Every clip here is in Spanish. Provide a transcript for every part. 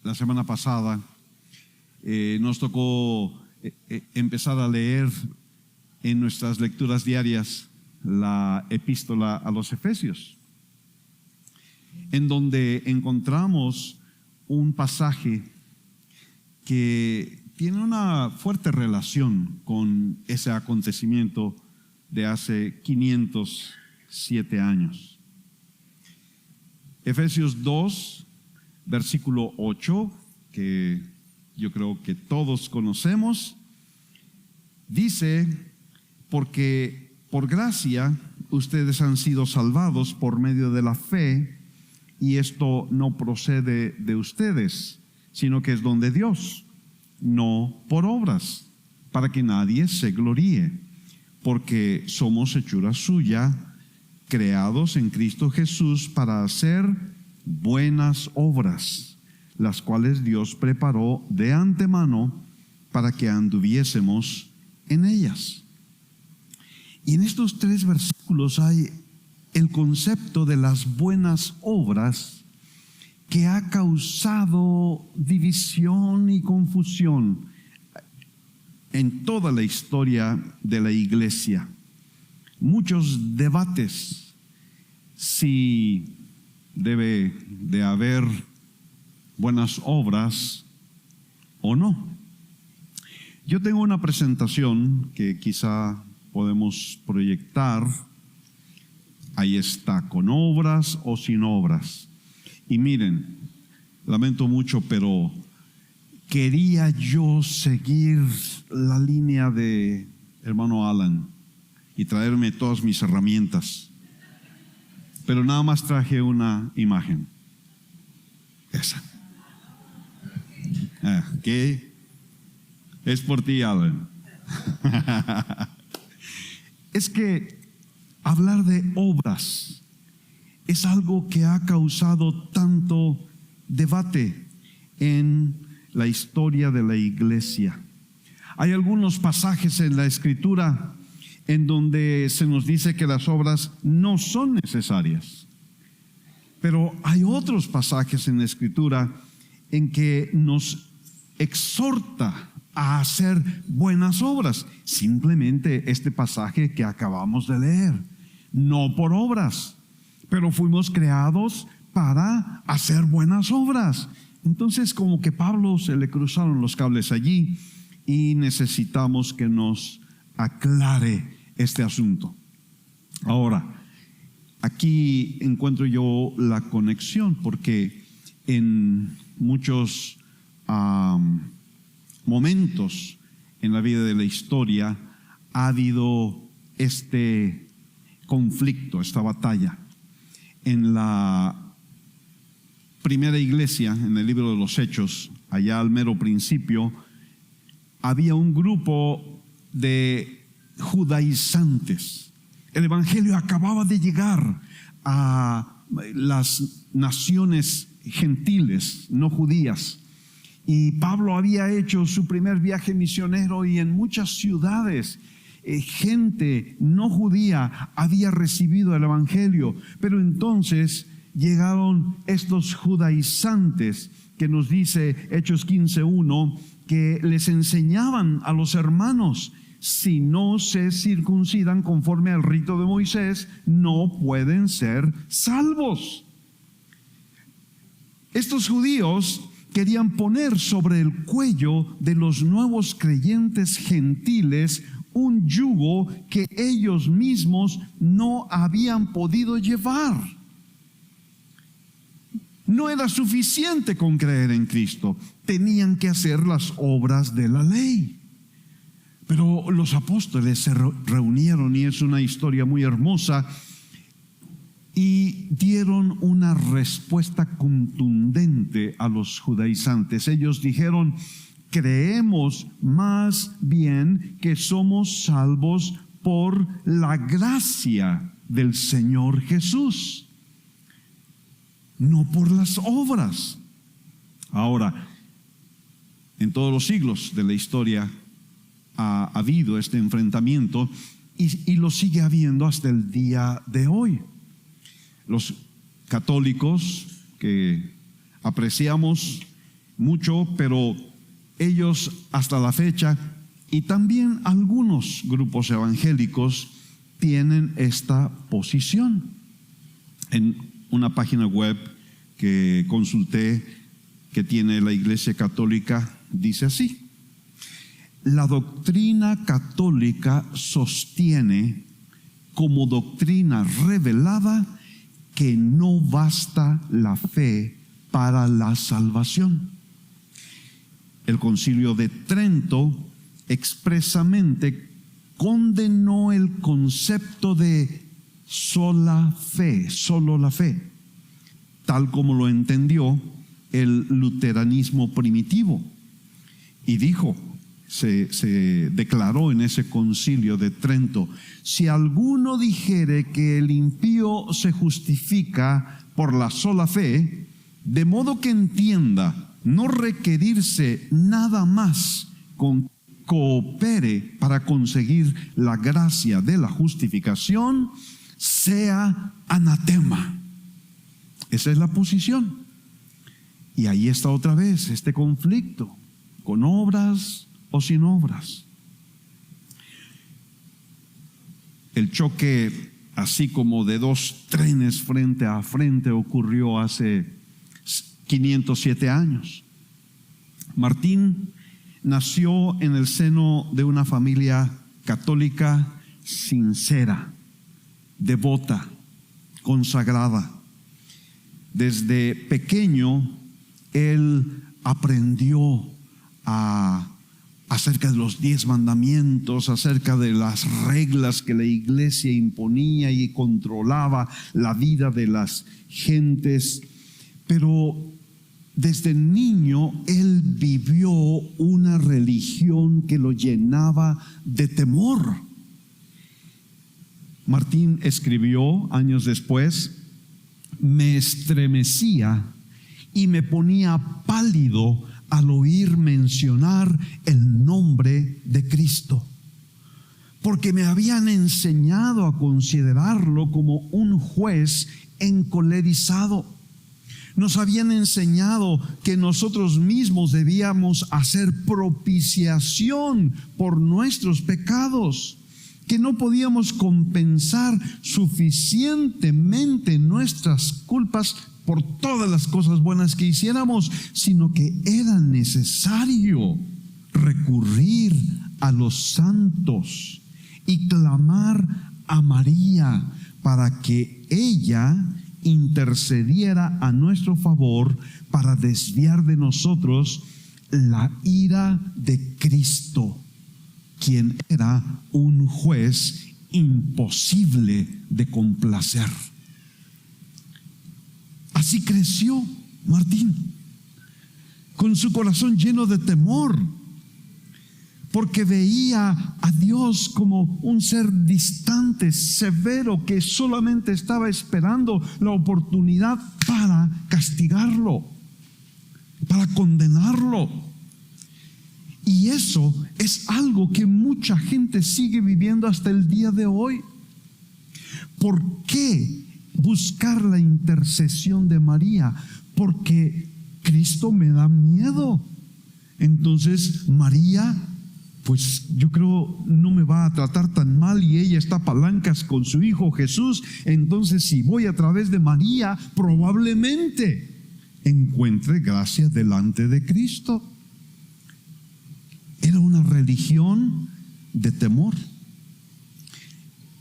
la semana pasada nos tocó empezar a leer en nuestras lecturas diarias la epístola a los Efesios, en donde encontramos un pasaje que tiene una fuerte relación con ese acontecimiento de hace 507 años. Efesios 2, versículo 8, que yo creo que todos conocemos, dice: porque por gracia ustedes han sido salvados por medio de la fe, y esto no procede de ustedes, sino que es don de Dios, no por obras, para que nadie se gloríe, porque somos hechura suya, creados en Cristo Jesús para hacer buenas obras, las cuales Dios preparó de antemano para que anduviésemos en ellas. Y en estos 3 versículos hay el concepto de las buenas obras, que ha causado división y confusión en toda la historia de la iglesia. Muchos debates si debe de haber buenas obras o no. Yo tengo una presentación que quizá podemos proyectar. Ahí está, con obras o sin obras. Y miren, lamento mucho, pero quería yo seguir la línea de hermano Alan y traerme todas mis herramientas, pero nada más traje una imagen, esa. ¿Qué? Es por ti, Alan. Es que hablar de obras es algo que ha causado tanto debate en la historia de la iglesia. Hay algunos pasajes en la Escritura en donde se nos dice que las obras no son necesarias, pero hay otros pasajes en la Escritura en que nos exhorta a hacer buenas obras. Simplemente este pasaje que acabamos de leer, no por obras, pero fuimos creados para hacer buenas obras. Entonces, como que Pablo se le cruzaron los cables allí, y necesitamos que nos aclare este asunto. Ahora, aquí encuentro yo la conexión, porque en muchos momentos en la vida de la historia ha habido este conflicto, esta batalla. En la primera iglesia, en el libro de los Hechos, allá al mero principio, había un grupo de judaizantes. El evangelio acababa de llegar a las naciones gentiles, no judías. Y Pablo había hecho su primer viaje misionero, y en muchas ciudades gente no judía había recibido el evangelio. Pero entonces llegaron estos judaizantes, que nos dice Hechos 15:1, que les enseñaban a los hermanos: si no se circuncidan conforme al rito de Moisés, no pueden ser salvos. Estos judíos querían poner sobre el cuello de los nuevos creyentes gentiles un yugo que ellos mismos no habían podido llevar. No era suficiente con creer en Cristo, tenían que hacer las obras de la ley. Pero los apóstoles se reunieron, y es una historia muy hermosa, y dieron una respuesta contundente a los judaizantes. Ellos dijeron: creemos más bien que somos salvos por la gracia del Señor Jesús, no por las obras. Ahora, en todos los siglos de la historia ha habido este enfrentamiento, y lo sigue habiendo hasta el día de hoy. Los católicos que apreciamos mucho, pero ellos hasta la fecha, y también algunos grupos evangélicos, tienen esta posición. En una página web que consulté que tiene la Iglesia Católica, dice así: la doctrina católica sostiene como doctrina revelada que no basta la fe para la salvación. El Concilio de Trento expresamente condenó el concepto de sola fe, solo la fe, tal como lo entendió el luteranismo primitivo, y dijo, se declaró en ese Concilio de Trento: si alguno dijere que el impío se justifica por la sola fe, de modo que entienda no requerirse nada más con que coopere para conseguir la gracia de la justificación, sea anatema. Esa es la posición. Y ahí está otra vez este conflicto, con obras o sin obras. El choque, así como de dos trenes frente a frente, ocurrió hace 507 años. Martín nació en el seno de una familia católica sincera, devota, consagrada. Desde pequeño él aprendió acerca de los 10 mandamientos, acerca de las reglas que la iglesia imponía y controlaba la vida de las gentes. Pero desde niño él vivió una religión que lo llenaba de temor. Martín escribió años después: me estremecía y me ponía pálido al oír mencionar el nombre de Cristo, porque me habían enseñado a considerarlo como un juez encolerizado. Nos habían enseñado que nosotros mismos debíamos hacer propiciación por nuestros pecados, que no podíamos compensar suficientemente nuestras culpas por todas las cosas buenas que hiciéramos, sino que era necesario recurrir a los santos y clamar a María para que ella intercediera a nuestro favor para desviar de nosotros la ira de Cristo, quien era un juez imposible de complacer. Así creció Martín, con su corazón lleno de temor, porque veía a Dios como un ser distante, severo, que solamente estaba esperando la oportunidad para castigarlo, para condenarlo. Y eso es algo que mucha gente sigue viviendo hasta el día de hoy. ¿Por qué buscar la intercesión de María? Porque Cristo me da miedo. Entonces María, pues yo creo no me va a tratar tan mal, y ella está a palancas con su hijo Jesús. Entonces si voy a través de María, probablemente encuentre gracia delante de Cristo. Era una religión de temor.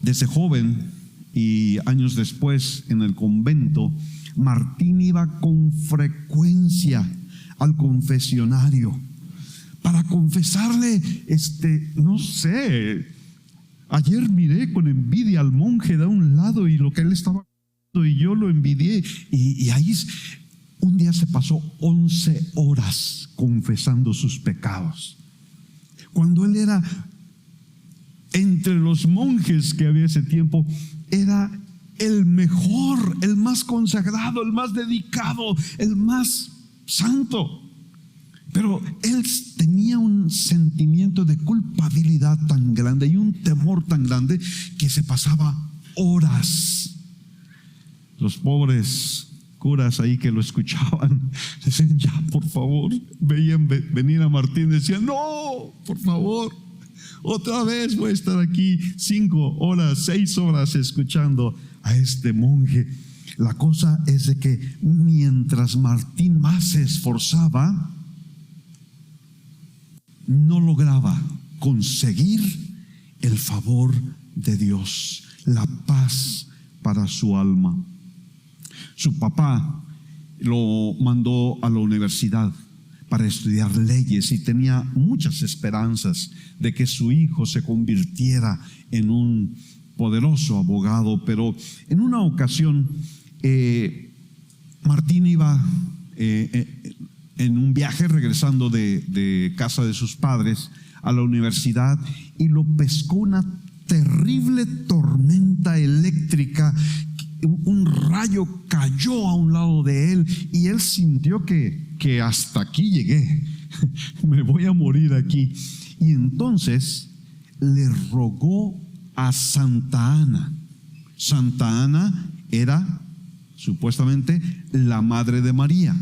Desde joven y años después en el convento, Martín iba con frecuencia al confesionario para confesarle, no sé, ayer miré con envidia al monje de un lado y lo que él estaba haciendo, y yo lo envidié, y ahí un día se pasó 11 horas confesando sus pecados, cuando él era, entre los monjes que había ese tiempo, era el mejor, el más consagrado, el más dedicado, el más santo. Pero él tenía un sentimiento de culpabilidad tan grande y un temor tan grande que se pasaba horas. Los pobres curas ahí que lo escuchaban decían: ya, por favor. Veían venir a Martín y decían, no, por favor, otra vez voy a estar aquí 5 horas, 6 horas escuchando a este monje. La cosa es de que mientras Martín más se esforzaba, no lograba conseguir el favor de Dios, la paz para su alma. Su papá lo mandó a la universidad para estudiar leyes y tenía muchas esperanzas de que su hijo se convirtiera en un poderoso abogado, pero en una ocasión Martín iba en un viaje regresando de casa de sus padres a la universidad y lo pescó una terrible tormenta eléctrica. Un rayo cayó a un lado de él y él sintió que hasta aquí llegué, me voy a morir aquí. Y entonces le rogó a Santa Ana. Santa Ana era supuestamente la madre de María,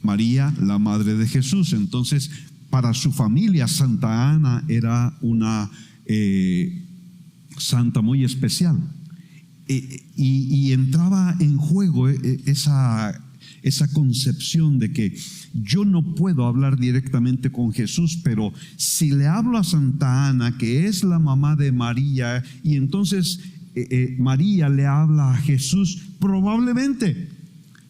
María la madre de Jesús. Entonces para su familia Santa Ana era una santa muy especial. Y entraba en juego esa concepción de que yo no puedo hablar directamente con Jesús, pero si le hablo a Santa Ana, que es la mamá de María, y entonces María le habla a Jesús, probablemente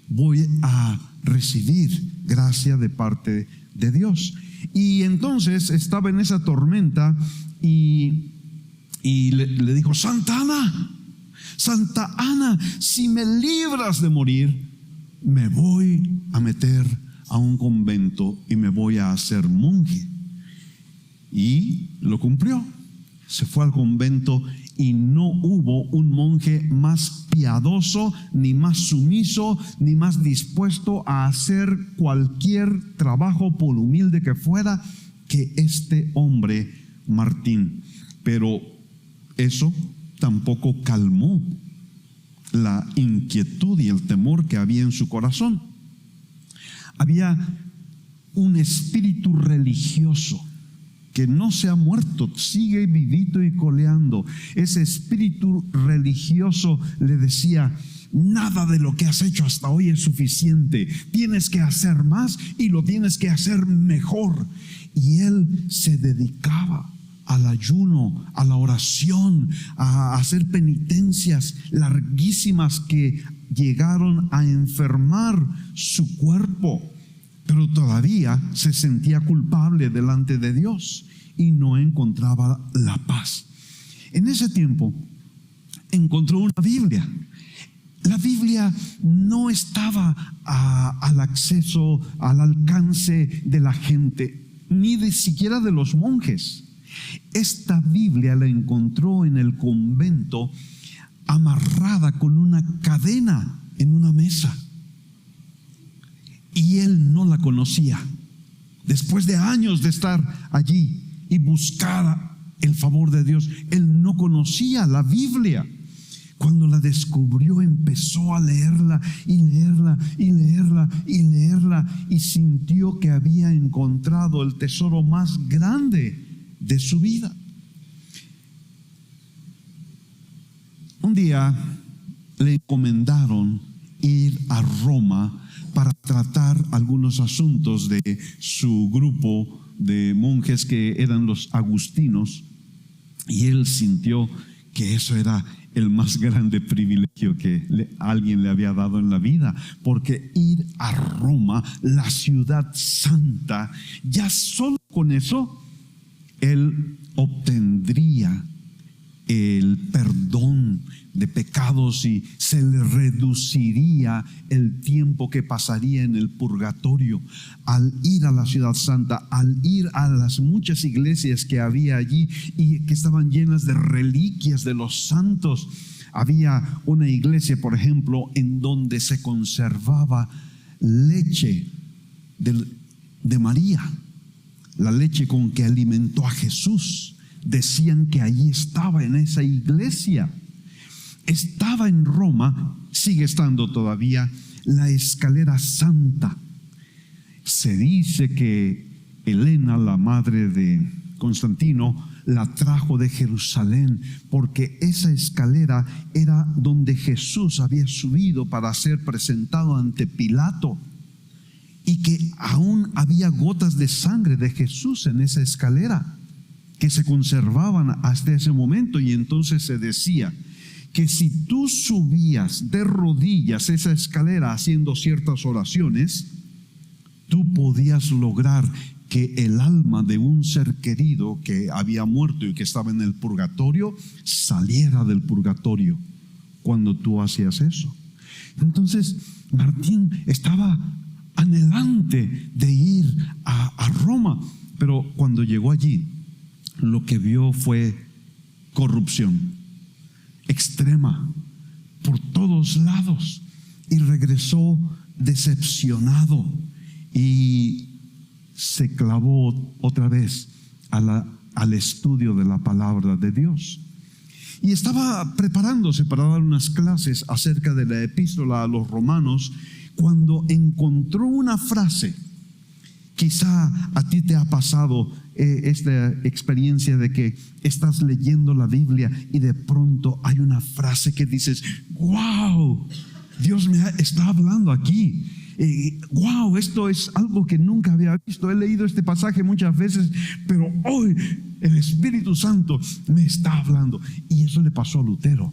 voy a recibir gracia de parte de Dios. Y entonces estaba en esa tormenta y le dijo, Santa Ana, si me libras de morir, me voy a meter a un convento y me voy a hacer monje. Y lo cumplió. Se fue al convento y no hubo un monje más piadoso, ni más sumiso, ni más dispuesto a hacer cualquier trabajo, por humilde que fuera, que este hombre Martín. Pero eso tampoco calmó la inquietud y el temor que había en su corazón. Había un espíritu religioso que no se ha muerto, sigue vivito y coleando. Ese espíritu religioso le decía, nada de lo que has hecho hasta hoy es suficiente, tienes que hacer más y lo tienes que hacer mejor. Y él se dedicaba al ayuno, a la oración, a hacer penitencias larguísimas que llegaron a enfermar su cuerpo, pero todavía se sentía culpable delante de Dios y no encontraba la paz. En ese tiempo encontró una Biblia. La Biblia no estaba al acceso, al alcance de la gente, ni de siquiera de los monjes. Esta Biblia la encontró en el convento amarrada con una cadena en una mesa. Y él no la conocía. Después de años de estar allí y buscar el favor de Dios, él no conocía la Biblia. Cuando la descubrió, empezó a leerla y leerla y leerla y leerla, y sintió que había encontrado el tesoro más grande de su vida. Un día le encomendaron ir a Roma para tratar algunos asuntos de su grupo de monjes que eran los agustinos, y él sintió que eso era el más grande privilegio que alguien le había dado en la vida, porque ir a Roma, la ciudad santa, ya solo con eso él obtendría el perdón de pecados y se le reduciría el tiempo que pasaría en el purgatorio. Al ir a la ciudad santa, al ir a las muchas iglesias que había allí y que estaban llenas de reliquias de los santos, había una iglesia, por ejemplo, en donde se conservaba leche de María, la leche con que alimentó a Jesús. Decían que allí estaba, en esa iglesia. Estaba en Roma, sigue estando todavía, la escalera santa. Se dice que Helena, la madre de Constantino, la trajo de Jerusalén, porque esa escalera era donde Jesús había subido para ser presentado ante Pilato, y que aún había gotas de sangre de Jesús en esa escalera que se conservaban hasta ese momento. Y entonces se decía que si tú subías de rodillas esa escalera haciendo ciertas oraciones, tú podías lograr que el alma de un ser querido que había muerto y que estaba en el purgatorio saliera del purgatorio cuando tú hacías eso. Entonces Martín estaba anhelante de ir a Roma, pero cuando llegó allí, lo que vio fue corrupción extrema por todos lados, y regresó decepcionado y se clavó otra vez al estudio de la palabra de Dios. Y estaba preparándose para dar unas clases acerca de la epístola a los romanos, cuando encontró una frase. Quizá a ti te ha pasado esta experiencia de que estás leyendo la Biblia y de pronto hay una frase que dices: ¡wow! Dios me está hablando aquí. ¡Wow! Esto es algo que nunca había visto. He leído este pasaje muchas veces, pero hoy el Espíritu Santo me está hablando. Y eso le pasó a Lutero.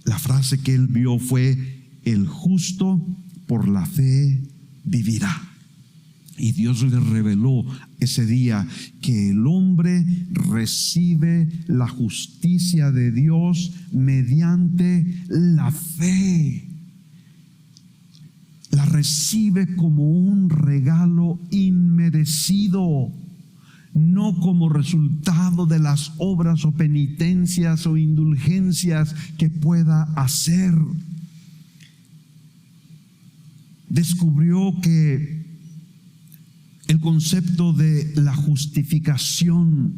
La frase que él vio fue: el justo por la fe vivirá. Y Dios le reveló ese día que el hombre recibe la justicia de Dios mediante la fe. La recibe como un regalo inmerecido, no como resultado de las obras o penitencias o indulgencias que pueda hacer. Descubrió que el concepto de la justificación,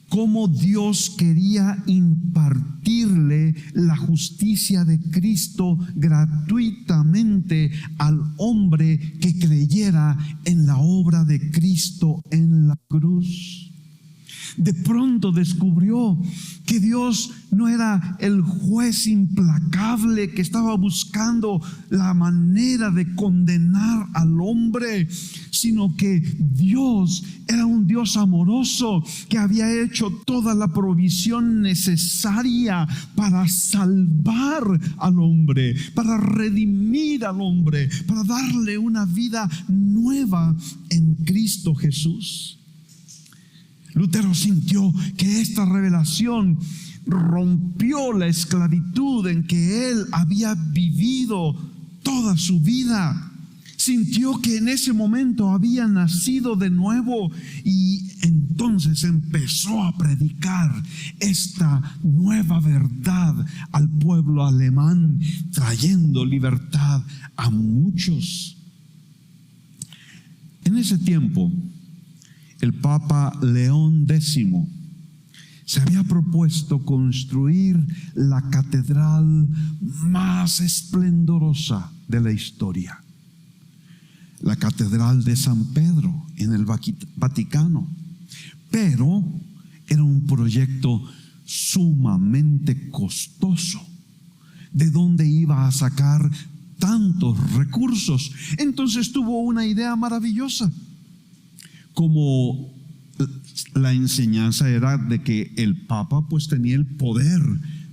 cómo Dios quería impartirle la justicia de Cristo gratuitamente al hombre que creyera en la obra de Cristo en la cruz. De pronto descubrió que Dios no era el juez implacable que estaba buscando la manera de condenar al hombre, sino que Dios era un Dios amoroso que había hecho toda la provisión necesaria para salvar al hombre, para redimir al hombre, para darle una vida nueva en Cristo Jesús. Lutero sintió que esta revelación rompió la esclavitud en que él había vivido toda su vida. Sintió que en ese momento había nacido de nuevo, y entonces empezó a predicar esta nueva verdad al pueblo alemán, trayendo libertad a muchos. En ese tiempo, el Papa León X se había propuesto construir la catedral más esplendorosa de la historia, la Catedral de San Pedro en el Vaticano. Pero era un proyecto sumamente costoso. ¿De dónde iba a sacar tantos recursos? Entonces tuvo una idea maravillosa. Como la enseñanza era de que el Papa pues tenía el poder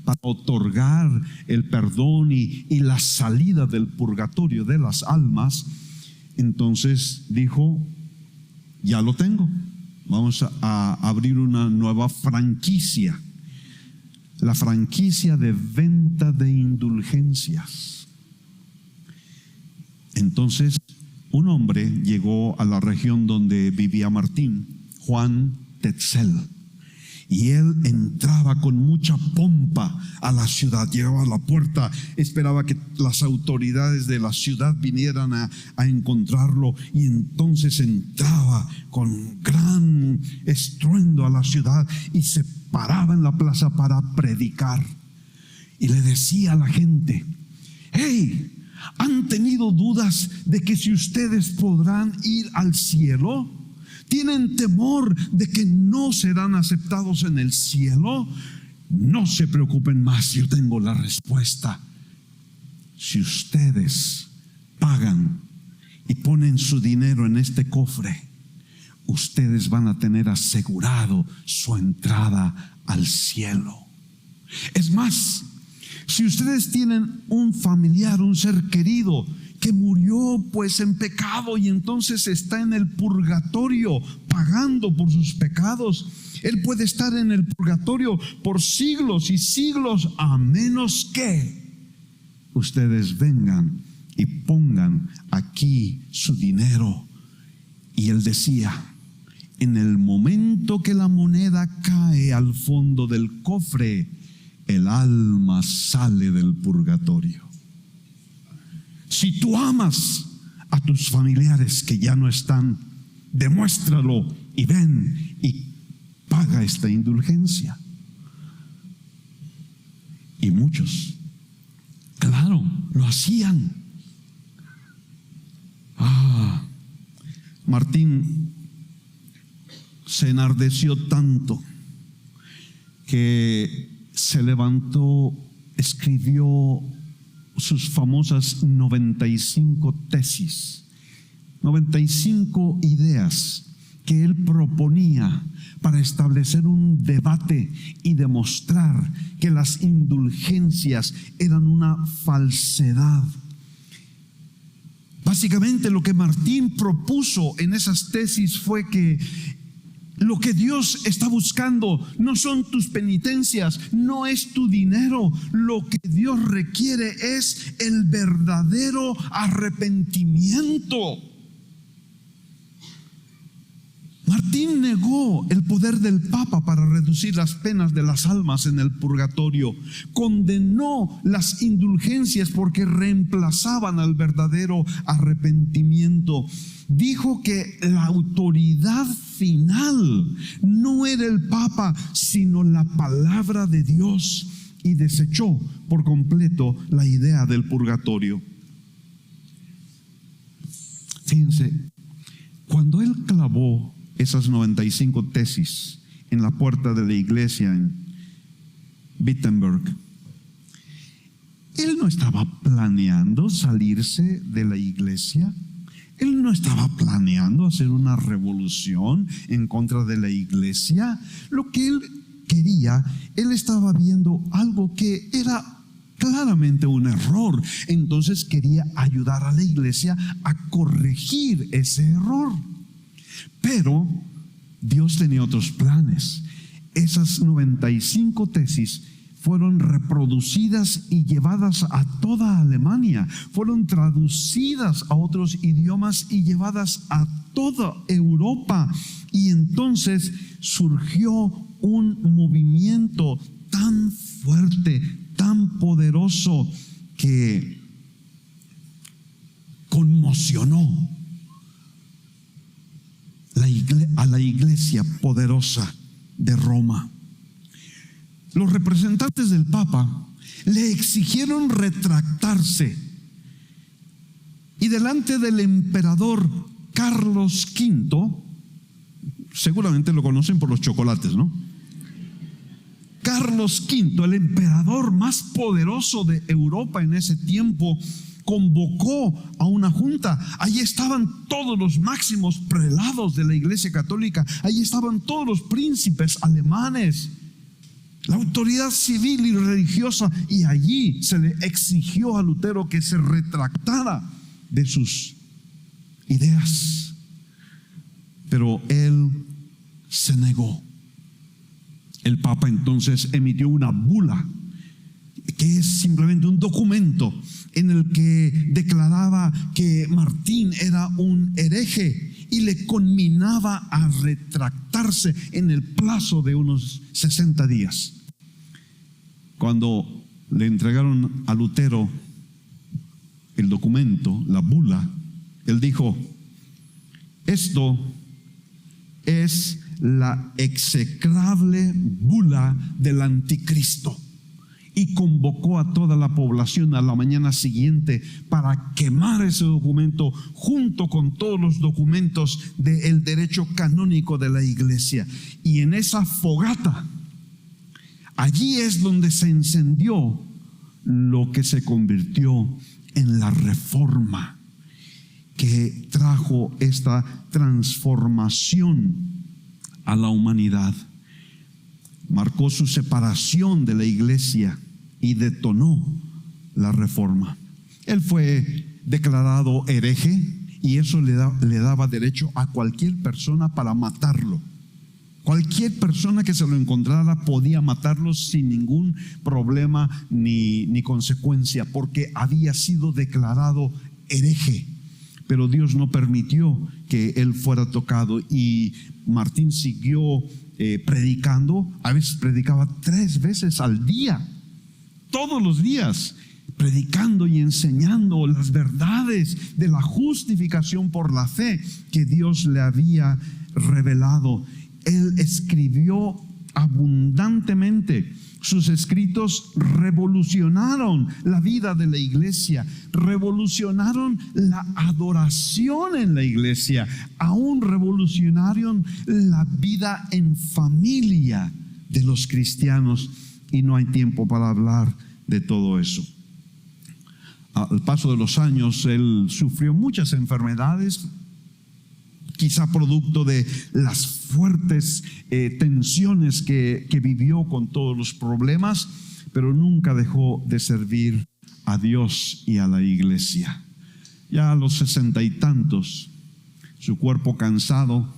para otorgar el perdón y la salida del purgatorio de las almas, entonces dijo: ya lo tengo, vamos a abrir una nueva franquicia, la franquicia de venta de indulgencias. Entonces un hombre llegó a la región donde vivía Martín, Juan Tetzel, y él entraba con mucha pompa a la ciudad. Llegaba a la puerta, esperaba que las autoridades de la ciudad vinieran a encontrarlo, y entonces entraba con gran estruendo a la ciudad y se paraba en la plaza para predicar, y le decía a la gente: hey, ¿Han tenido dudas de que si ustedes podrán ir al cielo? ¿Tienen temor de que no serán aceptados en el cielo? No se preocupen más, yo tengo la respuesta. Si ustedes pagan y ponen su dinero en este cofre, ustedes van a tener asegurado su entrada al cielo. Es más, si ustedes tienen un familiar, un ser querido que murió pues en pecado y entonces está en el purgatorio pagando por sus pecados, él puede estar en el purgatorio por siglos y siglos, a menos que ustedes vengan y pongan aquí su dinero. Y él decía: en el momento que la moneda cae al fondo del cofre, el alma sale del purgatorio. Si tú amas a tus familiares que ya no están, demuéstralo y ven y paga esta indulgencia. Y muchos, claro, lo hacían. Martín se enardeció tanto que se levantó, escribió sus famosas 95 tesis, 95 ideas que él proponía para establecer un debate y demostrar que las indulgencias eran una falsedad. Básicamente lo que Martín propuso en esas tesis fue que lo que Dios está buscando no son tus penitencias, no es tu dinero. Lo que Dios requiere es el verdadero arrepentimiento. Martín negó el poder del Papa para reducir las penas de las almas en el purgatorio. Condenó las indulgencias porque reemplazaban al verdadero arrepentimiento. Dijo que la autoridad final no era el Papa, sino la palabra de Dios, y desechó por completo la idea del purgatorio. Fíjense, cuando él clavó esas 95 tesis en la puerta de la iglesia en Wittenberg, él no estaba planeando salirse de la iglesia. Él no estaba planeando hacer una revolución en contra de la iglesia. Lo que él quería, él estaba viendo algo que era claramente un error. Entonces quería ayudar a la iglesia a corregir ese error. Pero Dios tenía otros planes. Esas 95 tesis fueron reproducidas y llevadas a toda Alemania, fueron traducidas a otros idiomas y llevadas a toda Europa. Y entonces surgió un movimiento tan fuerte, tan poderoso, que conmocionó a la iglesia poderosa de Roma. Los representantes del Papa le exigieron retractarse, y delante del emperador Carlos V, seguramente lo conocen por los chocolates, ¿no? Carlos V, el emperador más poderoso de Europa en ese tiempo, convocó a una junta. Allí estaban todos los máximos prelados de la Iglesia Católica, allí estaban todos los príncipes alemanes, la autoridad civil y religiosa, y allí se le exigió a Lutero que se retractara de sus ideas. Pero él se negó. El Papa entonces emitió una bula, que es simplemente un documento en el que declaraba que Martín era un hereje y le conminaba a retractarse en el plazo de unos 60 días. Cuando le entregaron a Lutero el documento, la bula, él dijo: esto es la execrable bula del anticristo. y convocó a toda la población a la mañana siguiente para quemar ese documento junto con todos los documentos del derecho canónico de la iglesia. Y en esa fogata, allí es donde se encendió lo que se convirtió en la Reforma, que trajo esta transformación a la humanidad. Marcó su separación de la iglesia y detonó la Reforma. Él fue declarado hereje y eso le daba derecho a cualquier persona para matarlo. Cualquier persona que se lo encontrara podía matarlo sin ningún problema ni consecuencia, porque había sido declarado hereje. Pero Dios no permitió que él fuera tocado y Martín siguió predicando. A veces predicaba 3 veces al día, todos los días, predicando y enseñando las verdades de la justificación por la fe que Dios le había revelado. Él escribió abundantemente. Sus escritos revolucionaron la vida de la iglesia, revolucionaron la adoración en la iglesia, aún revolucionaron la vida en familia de los cristianos. Y no hay tiempo para hablar de todo eso. Al paso de los años, él sufrió muchas enfermedades, quizá producto de las fuertes tensiones que vivió con todos los problemas, pero nunca dejó de servir a Dios y a la iglesia. Ya a los 60 y tantos, su cuerpo cansado,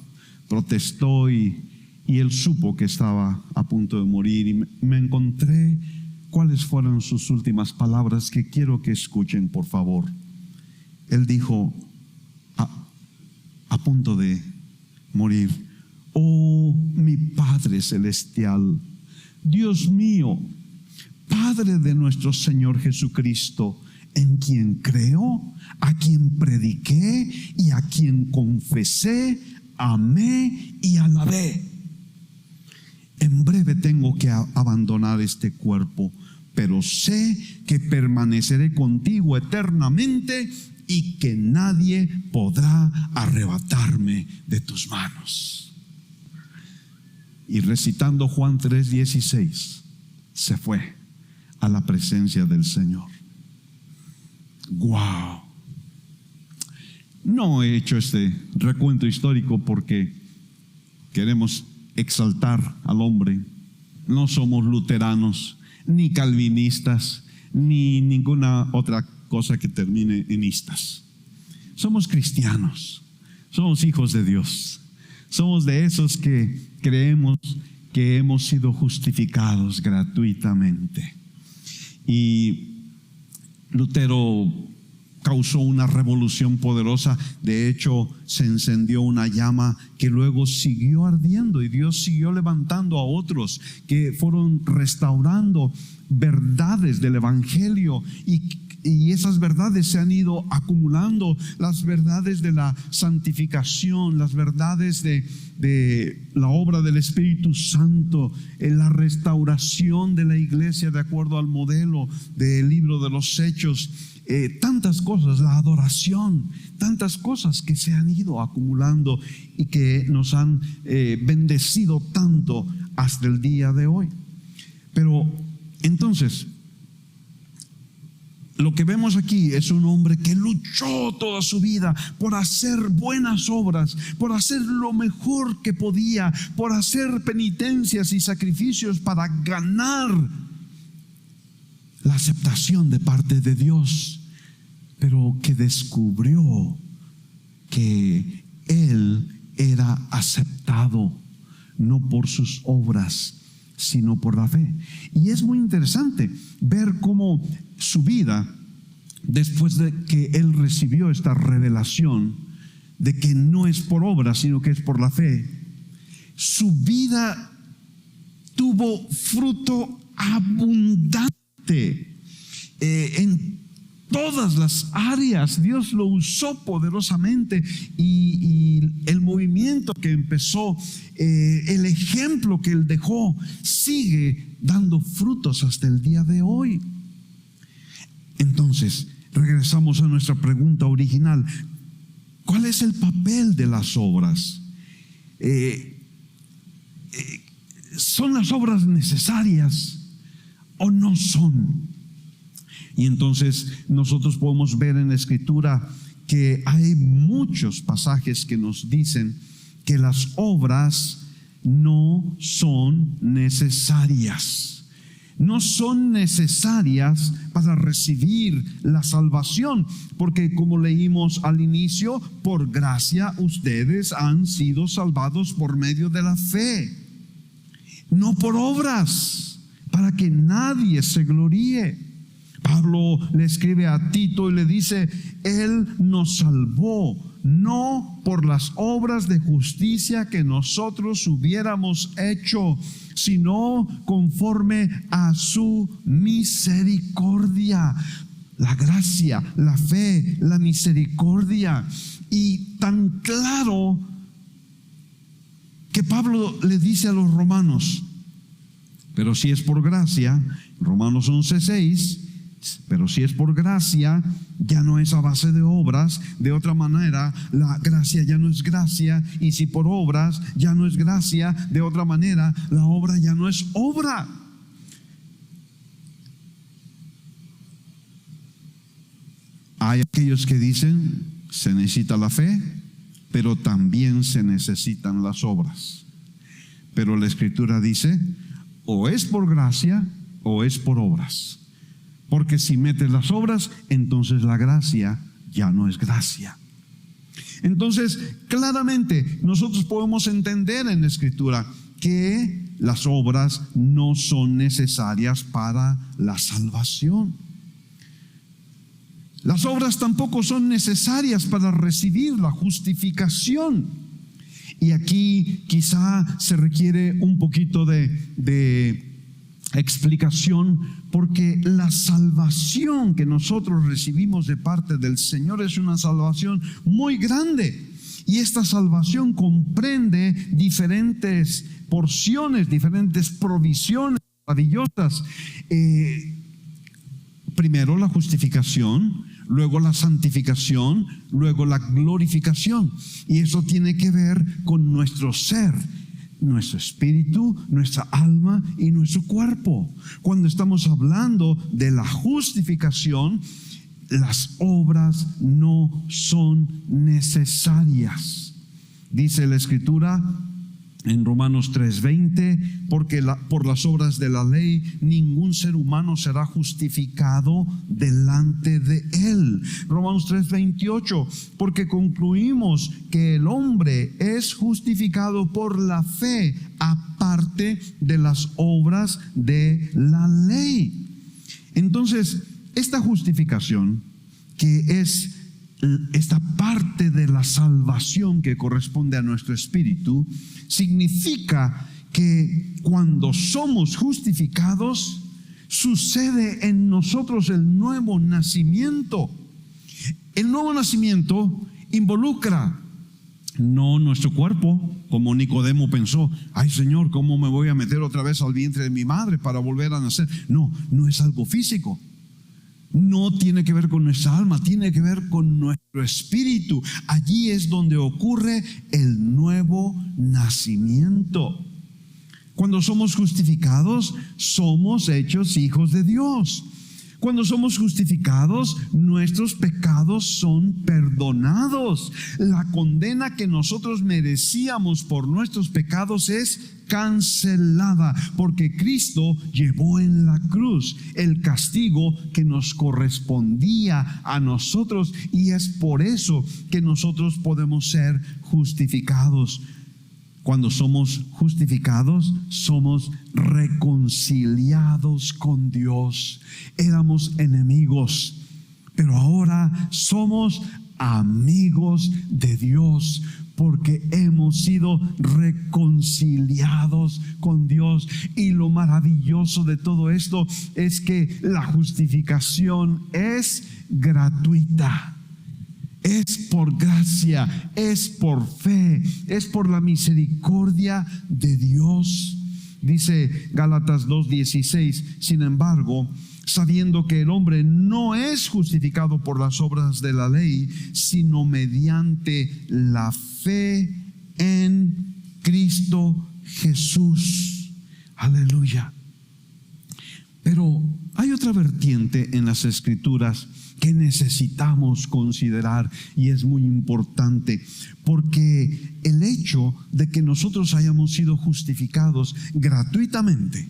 protestó y él supo que estaba a punto de morir. Y me encontré cuáles fueron sus últimas palabras, que quiero que escuchen, por favor. Él dijo, a punto de morir: oh, mi Padre celestial, Dios mío, Padre de nuestro Señor Jesucristo, en quien creo, a quien prediqué y a quien confesé, amé y alabé. En breve tengo que abandonar este cuerpo, pero sé que permaneceré contigo eternamente y que nadie podrá arrebatarme de tus manos. Y recitando Juan 3:16, se fue a la presencia del Señor. ¡Wow! No he hecho este recuento histórico porque queremos exaltar al hombre. No somos luteranos, ni calvinistas, ni ninguna otra cosa que termine en istas. Somos cristianos, somos hijos de Dios, somos de esos que creemos que hemos sido justificados gratuitamente. Y Lutero causó una revolución poderosa. De hecho, se encendió una llama que luego siguió ardiendo y Dios siguió levantando a otros que fueron restaurando verdades del Evangelio, y esas verdades se han ido acumulando, las verdades de la santificación, las verdades de la obra del Espíritu Santo, en la restauración de la iglesia de acuerdo al modelo del libro de los Hechos, tantas cosas, la adoración, tantas cosas que se han ido acumulando y que nos han bendecido tanto hasta el día de hoy. Pero entonces, lo que vemos aquí es un hombre que luchó toda su vida por hacer buenas obras, por hacer lo mejor que podía, por hacer penitencias y sacrificios para ganar la aceptación de parte de Dios, pero que descubrió que él era aceptado no por sus obras, sino por la fe. Y es muy interesante ver cómo su vida, después de que él recibió esta revelación de que no es por obras, sino que es por la fe, su vida tuvo fruto abundante en todas las áreas. Dios lo usó poderosamente y el movimiento momento que empezó, el ejemplo que Él dejó, sigue dando frutos hasta el día de hoy. Entonces, regresamos a nuestra pregunta original. ¿Cuál es el papel de las obras? ¿Son las obras necesarias o no son? Y entonces nosotros podemos ver en la Escritura que hay muchos pasajes que nos dicen que las obras no son necesarias. No son necesarias para recibir la salvación, porque como leímos al inicio, por gracia ustedes han sido salvados por medio de la fe, no por obras, para que nadie se gloríe. Pablo le escribe a Tito y le dice: Él nos salvó, no por las obras de justicia que nosotros hubiéramos hecho, sino conforme a su misericordia. La gracia, la fe, la misericordia. Y tan claro que Pablo le dice a los romanos: pero si es por gracia, Romanos 11:6, pero si es por gracia, ya no es a base de obras. De otra manera, la gracia ya no es gracia, y si por obras ya no es gracia, de otra manera, la obra ya no es obra. Hay aquellos que dicen: se necesita la fe, pero también se necesitan las obras. Pero la Escritura dice: o es por gracia o es por obras. Porque si metes las obras, entonces la gracia ya no es gracia. Entonces, claramente nosotros podemos entender en la Escritura que las obras no son necesarias para la salvación. Las obras tampoco son necesarias para recibir la justificación. Y aquí quizá se requiere un poquito de explicación, porque la salvación que nosotros recibimos de parte del Señor es una salvación muy grande, y esta salvación comprende diferentes porciones, diferentes provisiones maravillosas. Primero la justificación, luego la santificación, luego la glorificación, y eso tiene que ver con nuestro ser, nuestro espíritu, nuestra alma y nuestro cuerpo. Cuando estamos hablando de la justificación, las obras no son necesarias. Dice la Escritura en Romanos 3:20, porque por las obras de la ley ningún ser humano será justificado delante de él. Romanos 3:28, porque concluimos que el hombre es justificado por la fe aparte de las obras de la ley. Entonces, esta justificación, que es esta parte de la salvación que corresponde a nuestro espíritu, significa que cuando somos justificados, sucede en nosotros el nuevo nacimiento. El nuevo nacimiento involucra no nuestro cuerpo, como Nicodemo pensó: ay Señor, ¿cómo me voy a meter otra vez al vientre de mi madre para volver a nacer? No es algo físico. No tiene que ver con nuestra alma, tiene que ver con nuestro espíritu. Allí es donde ocurre el nuevo nacimiento. Cuando somos justificados, somos hechos hijos de Dios. Cuando somos justificados, nuestros pecados son perdonados. La condena que nosotros merecíamos por nuestros pecados es cancelada, porque Cristo llevó en la cruz el castigo que nos correspondía a nosotros, y es por eso que nosotros podemos ser justificados. Cuando somos justificados, somos reconciliados con Dios. Éramos enemigos, pero ahora somos amigos de Dios, porque hemos sido reconciliados con Dios. Y lo maravilloso de todo esto es que la justificación es gratuita. Es por gracia, es por fe, es por la misericordia de Dios. Dice Gálatas 2:16, sin embargo, sabiendo que el hombre no es justificado por las obras de la ley, sino mediante la fe en Cristo Jesús. Aleluya. Pero hay otra vertiente en las Escrituras que necesitamos considerar y es muy importante, porque el hecho de que nosotros hayamos sido justificados gratuitamente,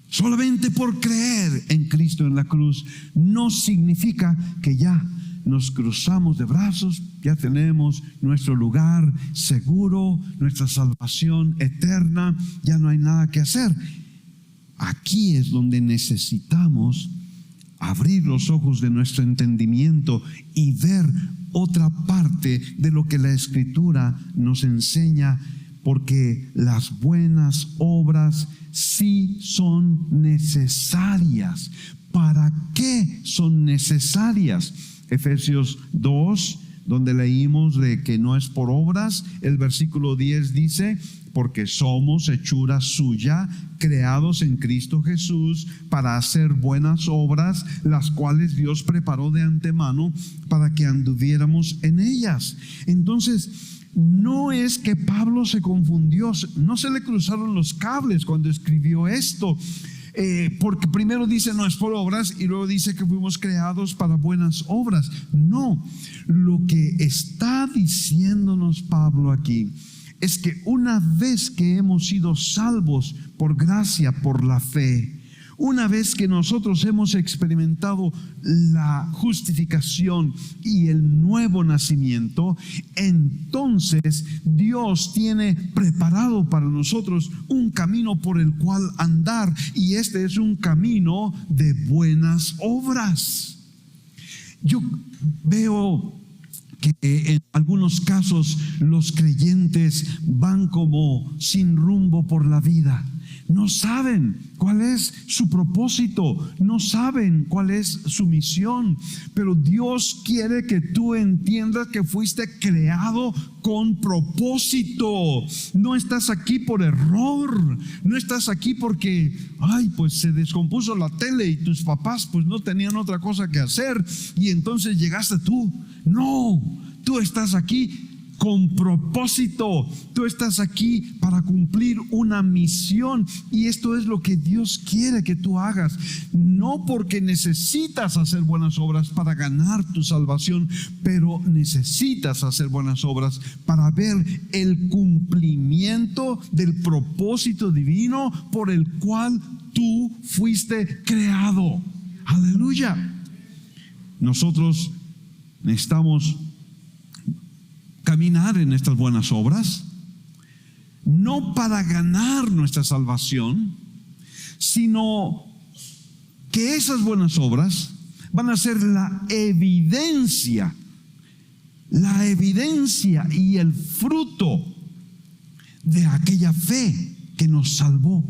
solamente por creer en Cristo en la cruz, no significa que ya nos cruzamos de brazos, ya tenemos nuestro lugar seguro, nuestra salvación eterna, ya no hay nada que hacer. Aquí es donde necesitamos abrir los ojos de nuestro entendimiento y ver otra parte de lo que la Escritura nos enseña, porque las buenas obras sí son necesarias. ¿Para qué son necesarias? Efesios 2, donde leímos de que no es por obras, el versículo 10 dice: porque somos hechura suya, creados en Cristo Jesús para hacer buenas obras, las cuales Dios preparó de antemano para que anduviéramos en ellas. Entonces, no es que Pablo se confundió, no se le cruzaron los cables cuando escribió esto, porque primero dice no es por obras y luego dice que fuimos creados para buenas obras. No, lo que está diciéndonos Pablo aquí es que una vez que hemos sido salvos por gracia, por la fe, una vez que nosotros hemos experimentado la justificación y el nuevo nacimiento, entonces Dios tiene preparado para nosotros un camino por el cual andar, y este es un camino de buenas obras. Yo veo que en algunos casos los creyentes van como sin rumbo por la vida. No saben cuál es su propósito, no saben cuál es su misión, pero Dios quiere que tú entiendas que fuiste creado con propósito. No estás aquí por error, no estás aquí porque, pues se descompuso la tele y tus papás pues no tenían otra cosa que hacer y entonces llegaste tú. No, tú estás aquí con propósito, tú estás aquí para cumplir una misión, y esto es lo que Dios quiere que tú hagas, no porque necesitas hacer buenas obras para ganar tu salvación, pero necesitas hacer buenas obras para ver el cumplimiento del propósito divino por el cual tú fuiste creado. Aleluya. Nosotros necesitamos caminar en estas buenas obras, no para ganar nuestra salvación, sino que esas buenas obras van a ser la evidencia y el fruto de aquella fe que nos salvó.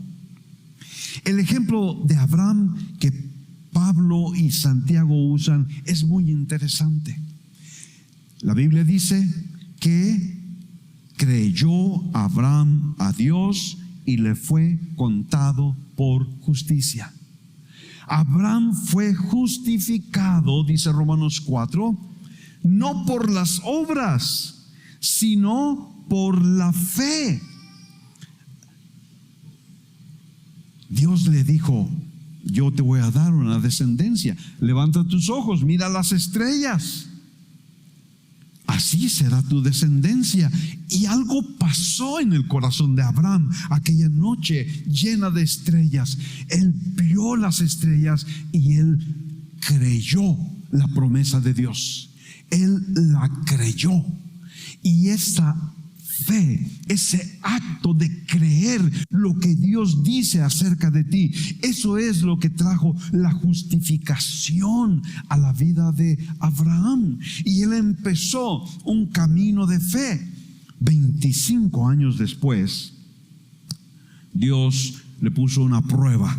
El ejemplo de Abraham que Pablo y Santiago usan es muy interesante. La Biblia dice que creyó Abraham a Dios y le fue contado por justicia. Abraham fue justificado, dice Romanos 4, no por las obras, sino por la fe. Dios le dijo: yo te voy a dar una descendencia. Levanta tus ojos, mira las estrellas. Así será tu descendencia. Y algo pasó en el corazón de Abraham aquella noche llena de estrellas. Él vio las estrellas y él creyó la promesa de Dios. Él la creyó. Y esa fe, ese acto de creer lo que Dios dice acerca de ti, eso es lo que trajo la justificación a la vida de Abraham. Y él empezó un camino de fe. 25 años después, Dios le puso una prueba.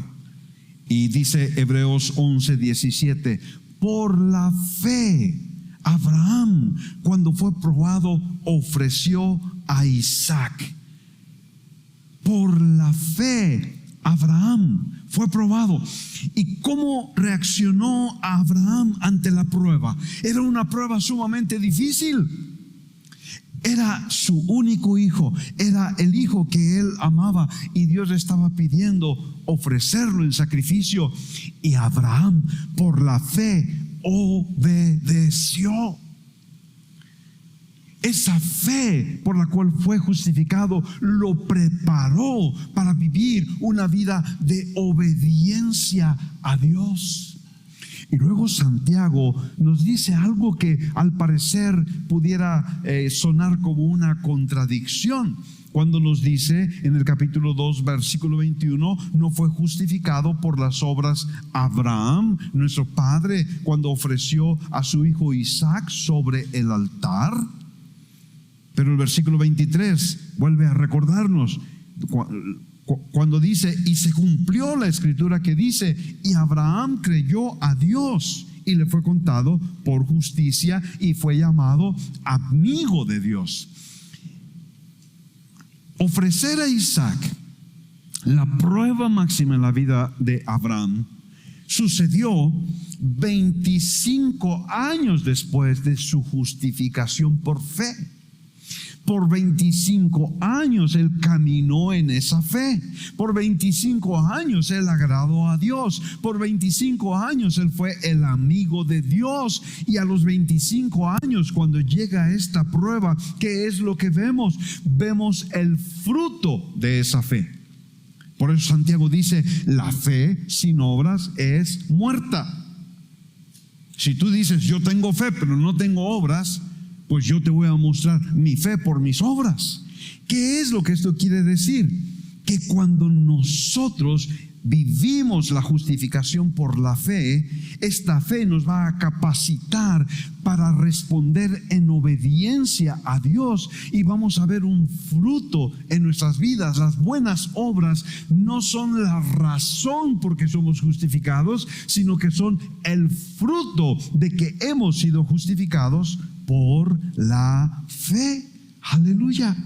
Y dice Hebreos 11:17, por la fe Abraham, cuando fue probado, ofreció a Isaac. Por la fe, Abraham fue probado. ¿Y cómo reaccionó Abraham ante la prueba? Era una prueba sumamente difícil. Era su único hijo, era el hijo que él amaba, y Dios le estaba pidiendo ofrecerlo en sacrificio. Y Abraham, por la fe, obedeció. Esa fe por la cual fue justificado lo preparó para vivir una vida de obediencia a Dios. Y luego Santiago nos dice algo que al parecer pudiera sonar como una contradicción, cuando nos dice en el capítulo 2, versículo 21, no fue justificado por las obras Abraham, nuestro padre, cuando ofreció a su hijo Isaac sobre el altar. Pero el versículo 23 vuelve a recordarnos cuando dice, y se cumplió la escritura que dice, y Abraham creyó a Dios y le fue contado por justicia y fue llamado amigo de Dios. Ofrecer a Isaac, la prueba máxima en la vida de Abraham, sucedió 25 años después de su justificación por fe. Por 25 años él caminó en esa fe. Por 25 años él agradó a Dios. Por 25 años él fue el amigo de Dios. Y a los 25 años, cuando llega esta prueba, ¿qué es lo que vemos? Vemos el fruto de esa fe. Por eso Santiago dice, la fe sin obras es muerta. Si tú dices, yo tengo fe pero no tengo obras, pues yo te voy a mostrar mi fe por mis obras. ¿Qué es lo que esto quiere decir? Que cuando nosotros vivimos la justificación por la fe, esta fe nos va a capacitar para responder en obediencia a Dios, y vamos a ver un fruto en nuestras vidas. Las buenas obras no son la razón por que somos justificados, sino que son el fruto de que hemos sido justificados por la fe. Aleluya.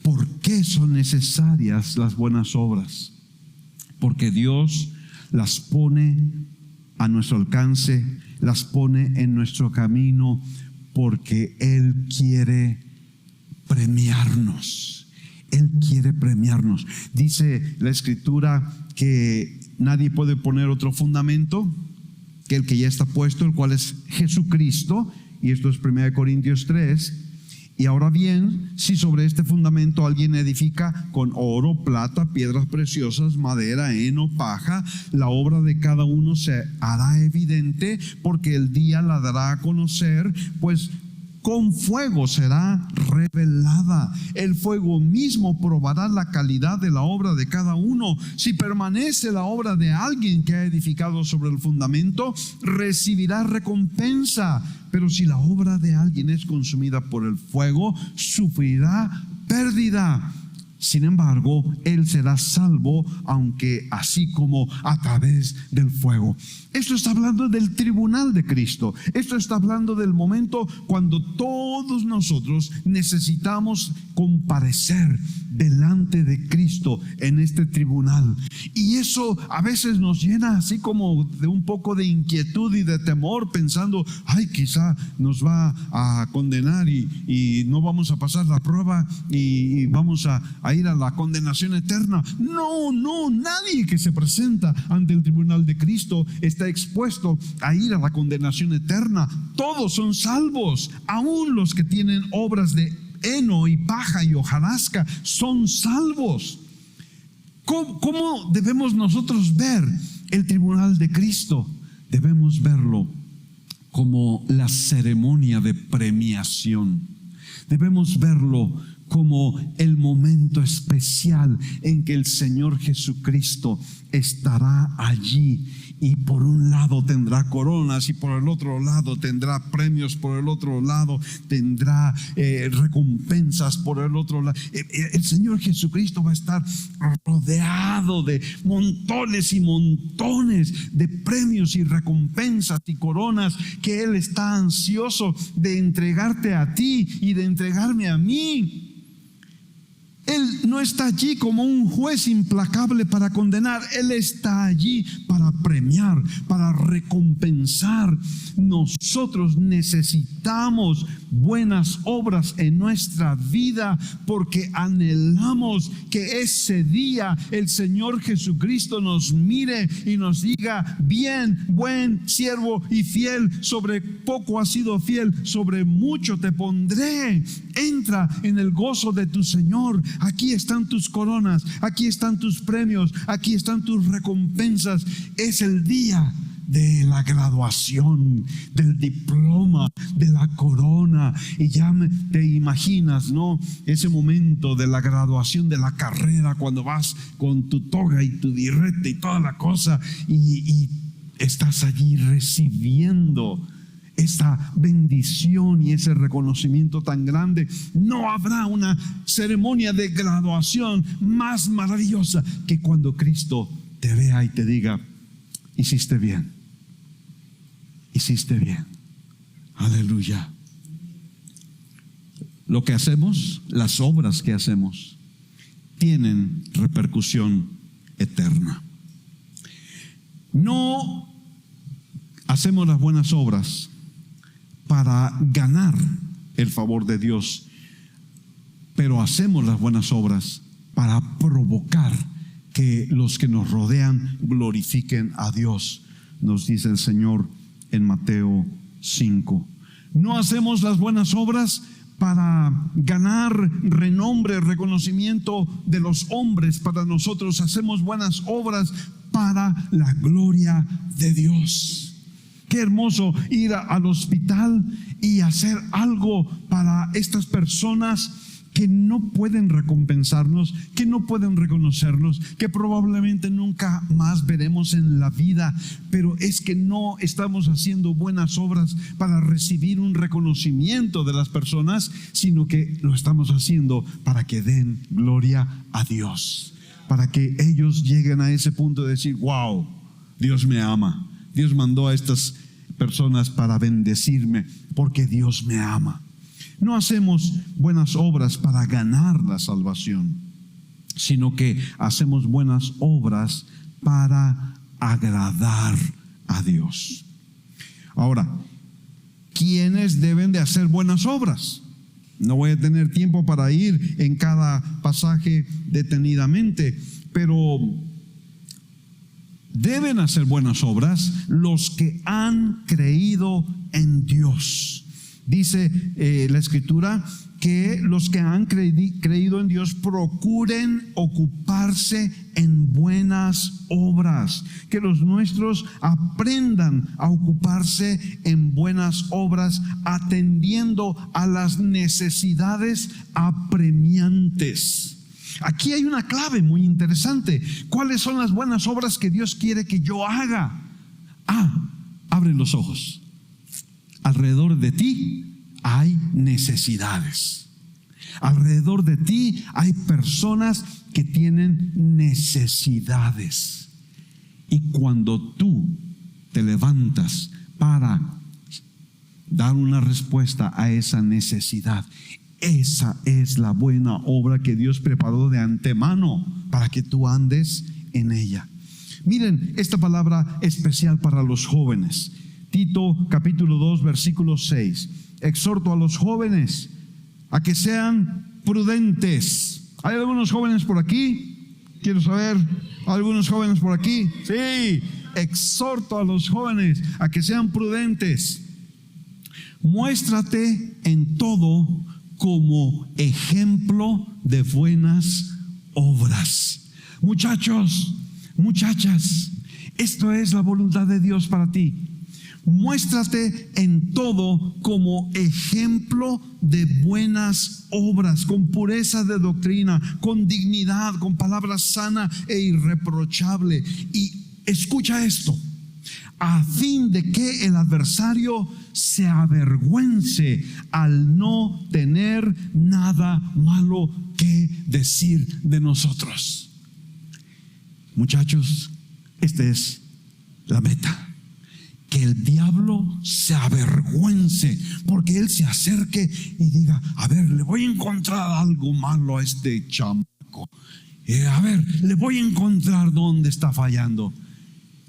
¿Por qué son necesarias las buenas obras? Porque Dios las pone a nuestro alcance, las pone en nuestro camino, porque Él quiere premiarnos. Él quiere premiarnos. Dice la Escritura que nadie puede poner otro fundamento que el que ya está puesto, el cual es Jesucristo, y esto es 1 Corintios 3. Y ahora bien, si sobre este fundamento alguien edifica con oro, plata, piedras preciosas, madera, heno, paja, la obra de cada uno se hará evidente, porque el día la dará a conocer, pues con fuego será revelada. El fuego mismo probará la calidad de la obra de cada uno. Si permanece la obra de alguien que ha edificado sobre el fundamento, recibirá recompensa. Pero si la obra de alguien es consumida por el fuego, sufrirá pérdida. Sin embargo, él será salvo, aunque así como a través del fuego. Esto está hablando del tribunal de Cristo. Esto está hablando del momento cuando todos nosotros necesitamos comparecer delante de Cristo en este tribunal. Y eso a veces nos llena así como de un poco de inquietud y de temor, pensando, ay, quizá nos va a condenar y no vamos a pasar la prueba y vamos a ir a la condenación eterna. No, nadie que se presenta ante el tribunal de Cristo está expuesto a ir a la condenación eterna. Todos son salvos, aún los que tienen obras de heno y paja y hojarasca son salvos. ¿Cómo debemos nosotros ver el tribunal de Cristo? Debemos verlo como la ceremonia de premiación. Debemos verlo como el momento especial en que el Señor Jesucristo estará allí y por un lado tendrá coronas y por el otro lado tendrá premios, por el otro lado tendrá recompensas, por el otro lado. El Señor Jesucristo va a estar rodeado de montones y montones de premios y recompensas y coronas que Él está ansioso de entregarte a ti y de entregarme a mí. Él no está allí como un juez implacable para condenar. Él está allí para premiar, para recompensar. Nosotros necesitamos buenas obras en nuestra vida porque anhelamos que ese día el Señor Jesucristo nos mire y nos diga: bien, buen siervo y fiel, sobre poco has sido fiel, sobre mucho te pondré. Entra en el gozo de tu Señor. Aquí están tus coronas, aquí están tus premios, aquí están tus recompensas. Es el día de la graduación, del diploma, de la corona. Y ya te imaginas, ¿no? Ese momento de la graduación de la carrera, cuando vas con tu toga y tu birrete y toda la cosa, y estás allí recibiendo esta bendición y ese reconocimiento tan grande. No habrá una ceremonia de graduación más maravillosa que cuando Cristo te vea y te diga: hiciste bien, hiciste bien. Aleluya. Lo que hacemos, las obras que hacemos, tienen repercusión eterna. No hacemos las buenas obras para ganar el favor de Dios, pero hacemos las buenas obras para provocar que los que nos rodean glorifiquen a Dios, nos dice el Señor en Mateo 5. No hacemos las buenas obras para ganar renombre, reconocimiento de los hombres para nosotros. Hacemos buenas obras para la gloria de Dios. Qué hermoso ir al hospital y hacer algo para estas personas que no pueden recompensarnos, que no pueden reconocernos, que probablemente nunca más veremos en la vida. Pero es que no estamos haciendo buenas obras para recibir un reconocimiento de las personas, sino que lo estamos haciendo para que den gloria a Dios, para que ellos lleguen a ese punto de decir: wow, Dios me ama. Dios mandó a estas personas para bendecirme porque Dios me ama. No hacemos buenas obras para ganar la salvación, sino que hacemos buenas obras para agradar a Dios. Ahora, ¿quiénes deben de hacer buenas obras? No voy a tener tiempo para ir en cada pasaje detenidamente, pero deben hacer buenas obras los que han creído en Dios. Dice la Escritura que los que han creído en Dios procuren ocuparse en buenas obras. Que los nuestros aprendan a ocuparse en buenas obras, atendiendo a las necesidades apremiantes. Aquí hay una clave muy interesante. ¿Cuáles son las buenas obras que Dios quiere que yo haga? Abre los ojos. Alrededor de ti hay necesidades. Alrededor de ti hay personas que tienen necesidades. Y cuando tú te levantas para dar una respuesta a esa necesidad, esa es la buena obra que Dios preparó de antemano para que tú andes en ella. Miren esta palabra especial para los jóvenes. Tito capítulo 2 versículo 6. Exhorto a los jóvenes a que sean prudentes. ¿Hay algunos jóvenes por aquí? Quiero saber, ¿algunos jóvenes por aquí? Sí. Exhorto a los jóvenes a que sean prudentes. Muéstrate en todo como ejemplo de buenas obras. Muchachos, muchachas, esto es la voluntad de Dios para ti. Muéstrate en todo como ejemplo de buenas obras, con pureza de doctrina, con dignidad, con palabra sana e irreprochable. Y escucha esto: a fin de que el adversario se avergüence al no tener nada malo que decir de nosotros. Muchachos, esta es la meta. Que el diablo se avergüence, porque él se acerque y diga: a ver, le voy a encontrar algo malo a este chamaco. A ver, le voy a encontrar dónde está fallando.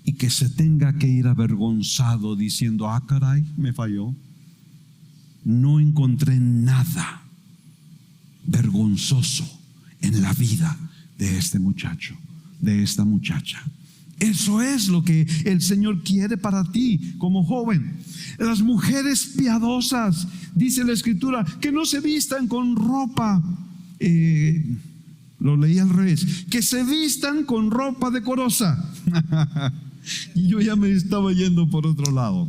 Y que se tenga que ir avergonzado diciendo: ah, caray, me falló. No encontré nada vergonzoso en la vida de este muchacho, de esta muchacha. Eso es lo que el Señor quiere para ti como joven. Las mujeres piadosas, dice la Escritura, que no se vistan con ropa, lo leí al revés, que se vistan con ropa decorosa. Y yo ya me estaba yendo por otro lado.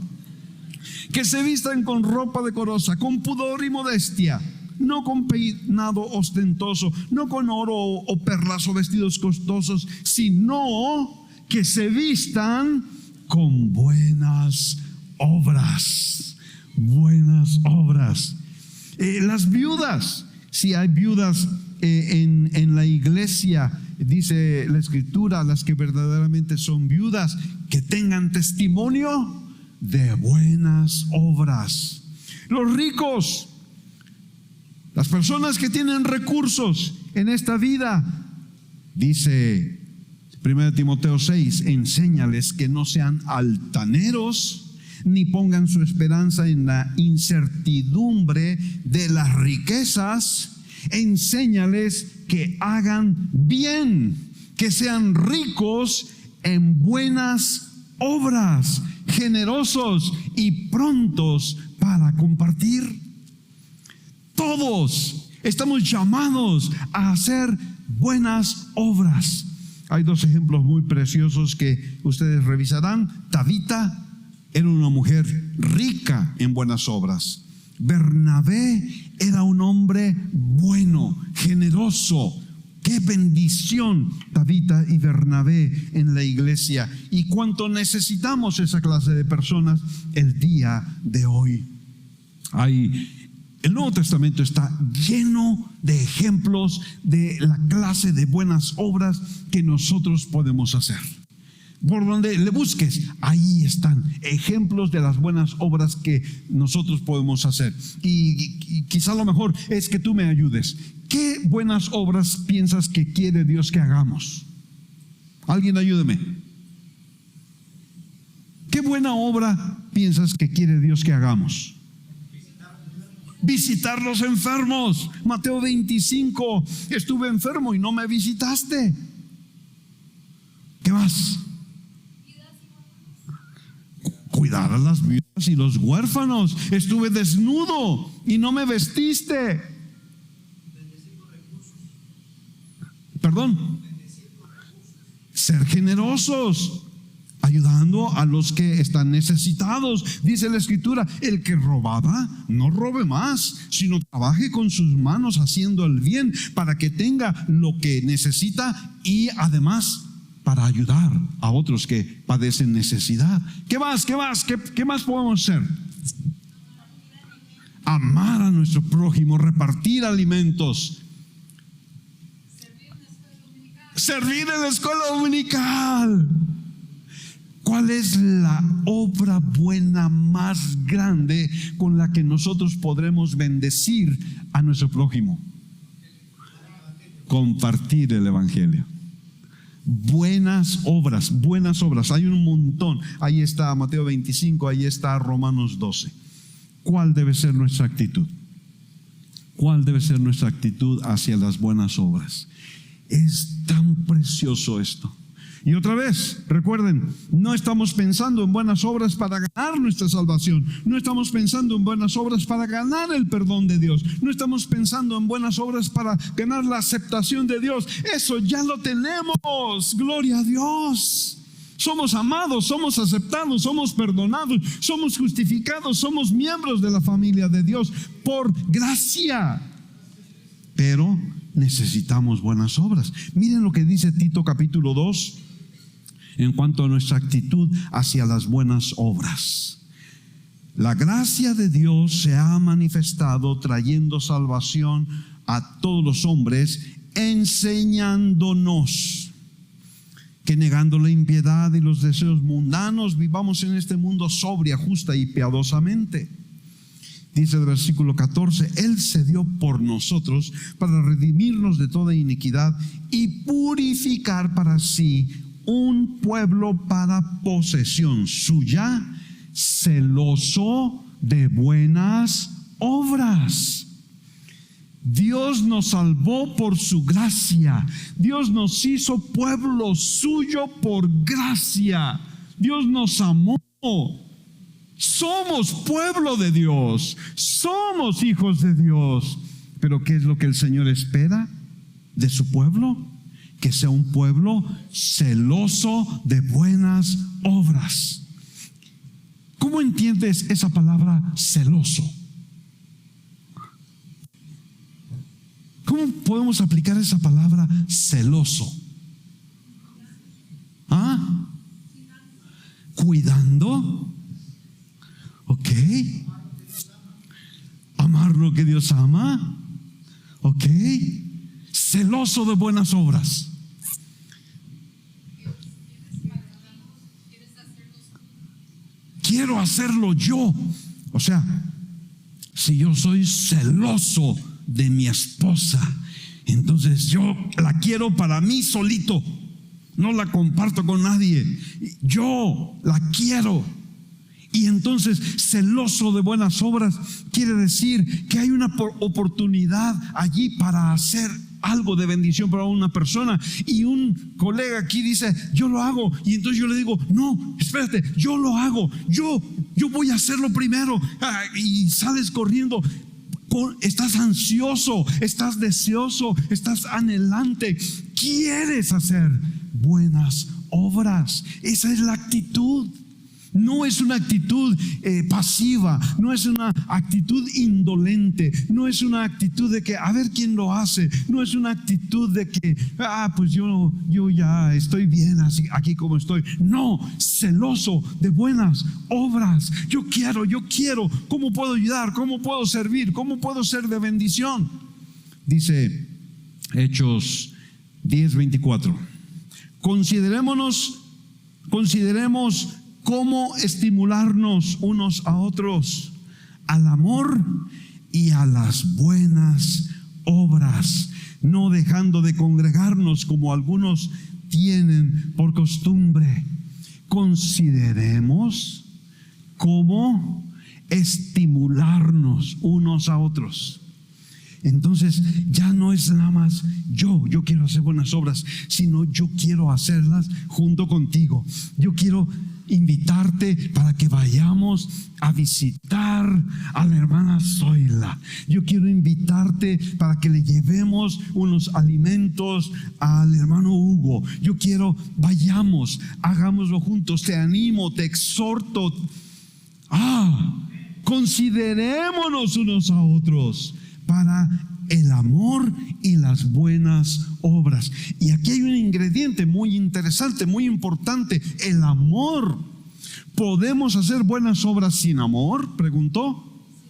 Que se vistan con ropa decorosa, con pudor y modestia, no con peinado ostentoso, no con oro o perlas o vestidos costosos, sino que se vistan con buenas obras. Buenas obras. Las viudas, si hay viudas en la iglesia, dice la Escritura, las que verdaderamente son viudas, que tengan testimonio de buenas obras. Los ricos, las personas que tienen recursos en esta vida, dice 1 Timoteo 6, enséñales que no sean altaneros, ni pongan su esperanza en la incertidumbre de las riquezas. Enséñales que hagan bien, que sean ricos en buenas obras, generosos y prontos para compartir. Todos estamos llamados a hacer buenas obras. Hay dos ejemplos muy preciosos que ustedes revisarán. Tabita era una mujer rica en buenas obras. Bernabé era un hombre bueno, generoso. Qué bendición, Tabita y Bernabé en la iglesia. Y cuánto necesitamos esa clase de personas el día de hoy. El Nuevo Testamento está lleno de ejemplos de la clase de buenas obras que nosotros podemos hacer. Por donde le busques, ahí están ejemplos de las buenas obras que nosotros podemos hacer. Y quizá lo mejor es que tú me ayudes. ¿Qué buenas obras piensas que quiere Dios que hagamos? Alguien ayúdeme. ¿Qué buena obra piensas que quiere Dios que hagamos? Visitar los enfermos. Mateo 25, estuve enfermo y no me visitaste. ¿Qué más? Cuidar a las viudas y los huérfanos. Estuve desnudo y no me vestiste. Perdón. Ser generosos, ayudando a los que están necesitados. Dice la Escritura: el que robaba, no robe más, sino trabaje con sus manos haciendo el bien, para que tenga lo que necesita y además para ayudar a otros que padecen necesidad. ¿Qué más? ¿Qué más podemos hacer? Amar a nuestro prójimo, repartir alimentos. Servir en la escuela dominical. ¿Cuál es la obra buena más grande con la que nosotros podremos bendecir a nuestro prójimo? Compartir el evangelio. Buenas obras, hay un montón. Ahí está Mateo 25, ahí está Romanos 12. ¿Cuál debe ser nuestra actitud? ¿Cuál debe ser nuestra actitud hacia las buenas obras? Es tan precioso esto. Y otra vez, recuerden, no estamos pensando en buenas obras para ganar nuestra salvación. No estamos pensando en buenas obras para ganar el perdón de Dios. No estamos pensando en buenas obras para ganar la aceptación de Dios. Eso ya lo tenemos. Gloria a Dios. Somos amados, somos aceptados, somos perdonados, somos justificados, somos miembros de la familia de Dios por gracia. Pero necesitamos buenas obras. Miren lo que dice Tito capítulo 2. en cuanto a nuestra actitud hacia las buenas obras. La gracia de Dios se ha manifestado trayendo salvación a todos los hombres, enseñándonos que negando la impiedad y los deseos mundanos, vivamos en este mundo sobria, justa y piadosamente. Dice el versículo 14, Él se dio por nosotros para redimirnos de toda iniquidad y purificar para sí un pueblo para posesión suya, celoso de buenas obras. Dios nos salvó por su gracia. Dios nos hizo pueblo suyo por gracia. Dios nos amó. Somos pueblo de Dios. Somos hijos de Dios. Pero ¿qué es lo que el Señor espera de su pueblo? Que sea un pueblo celoso de buenas obras. ¿Cómo entiendes esa palabra celoso? ¿Cómo podemos aplicar esa palabra celoso? ¿Ah? ¿Cuidando? Ok. ¿Amar lo que Dios ama? Ok. Celoso de buenas obras. Quiero hacerlo yo. O sea, si yo soy celoso de mi esposa, entonces yo la quiero para mí solito, no la comparto con nadie, yo la quiero. Y entonces celoso de buenas obras quiere decir que hay una oportunidad allí para hacer algo de bendición para una persona, y un colega aquí dice yo lo hago, y entonces yo le digo no, espérate, yo lo hago, yo voy a hacerlo primero, y sales corriendo. Estás ansioso, estás deseoso, estás anhelante, quieres hacer buenas obras. Esa es la actitud. No es una actitud pasiva, no es una actitud indolente, no es una actitud de que a ver quién lo hace, no es una actitud de que pues yo ya estoy bien así, aquí como estoy. No, celoso de buenas obras. Yo quiero, ¿cómo puedo ayudar? ¿Cómo puedo servir? ¿Cómo puedo ser de bendición? Dice Hechos 10:24. Consideremos cómo estimularnos unos a otros al amor y a las buenas obras, no dejando de congregarnos como algunos tienen por costumbre. Consideremos cómo estimularnos unos a otros. Entonces ya no es nada más yo quiero hacer buenas obras, sino yo quiero hacerlas junto contigo. Yo quiero invitarte para que vayamos a visitar a la hermana Zoila. Yo quiero invitarte para que le llevemos unos alimentos al hermano Hugo. Yo quiero, vayamos, hagámoslo juntos. Te animo, te exhorto. Considerémonos unos a otros para el amor y las buenas obras. Y aquí hay un ingrediente muy interesante, muy importante: el amor. ¿Podemos hacer buenas obras sin amor?, preguntó.